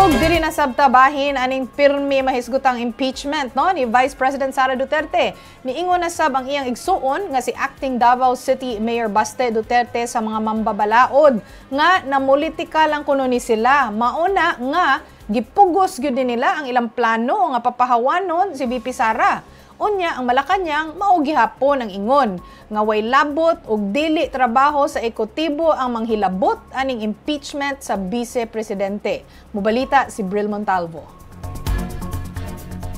Og diri na sabtabahin aning pirmi mahisgutang impeachment ni Vice President Sara Duterte. Niingon na sab ang iyang igsuon nga si acting Davao City Mayor Baste Duterte sa mga mambabalaod nga namulitika lang kuno ni sila. Mauna nga gipugos gyud nila ang ilang plano nga papahawanon si VP Sara. Unya ang Malacañang mao gihapon ang ingon nga way labot ug dili trabaho sa ekotibo ang manghilabot aning impeachment sa Vice Presidente. Mubalita si Bril Montalvo.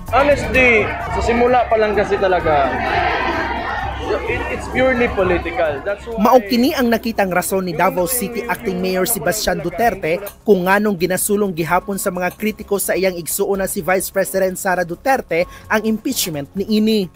Honestly, sa simula pa lang kasi talaga it's purely political. That's why mao kini ang nakitang rason ni Davao City Acting Mayor Sebastian Duterte kung nganong ginasulong gihapon sa mga kritiko sa iyang igsuon na si Vice President Sara Duterte ang impeachment niini.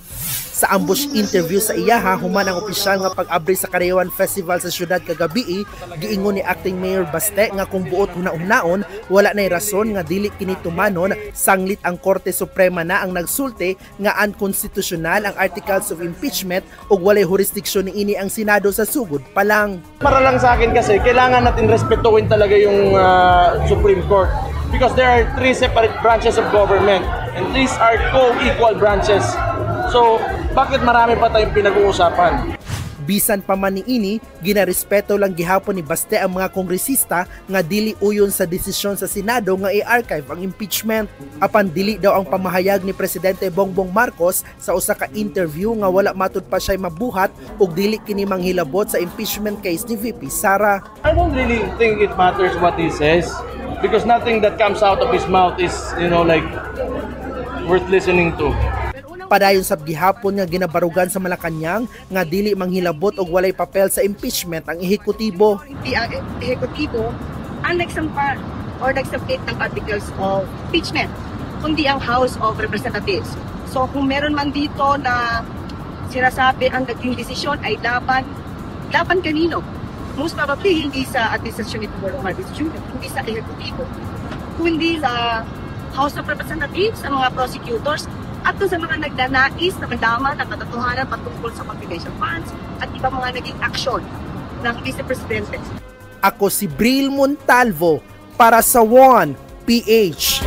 Sa ambush interview sa iyaha human ang opisyal nga pag-abri sa Karayawan Festival sa syudad kagabi, giingon ni Acting Mayor Baste nga kung buot hunaon wala nay rason nga dili kini tumanon sanglit ang Korte Suprema na ang nagsulti nga unconstitutional ang articles of impeachment ug walay jurisdiksyon niini ang Senado sa sugod pa lang. Para lang sa akin kasi kailangan natin respetuhin talaga yung Supreme Court because there are three separate branches of government and these are co-equal branches. So, bakit marami pa tayong pinag-uusapan? Bisan pa man niini, ginarespeto lang gihapon ni Baste ang mga kongresista nga dili uyon sa desisyon sa Senado nga i-archive ang impeachment. Apan dili daw ang pamahayag ni Presidente Bongbong Marcos sa usa ka interview nga wala matud pa siya mabuhat ug dili kini manghilabot sa impeachment case ni VP Sara. I don't really think it matters what he says because nothing that comes out of his mouth is, like worth listening to. Padayon sab gihapon nga ginabarugan sa Malacañang nga dili manghilabot og walay papel sa impeachment ang ehekutibo. Hindi ang ehekutibo ang nagsampa or nagsubmit ng articles of impeachment, kundi ang House of Representatives. So kung meron man dito na sinasabi ang naging desisyon ay laban kanino? Most probably hindi sa administrasyon ni Pangulong Marcos Jr., hindi sa ehekutibo, kundi sa House of Representatives, sa mga prosecutors, at sa mga nagdanais na malaman ang katotohanan patungkol sa confidential funds at ibang mga naging aksyon ng Vice Presidente. Ako si Bril Montalvo para sa One PH.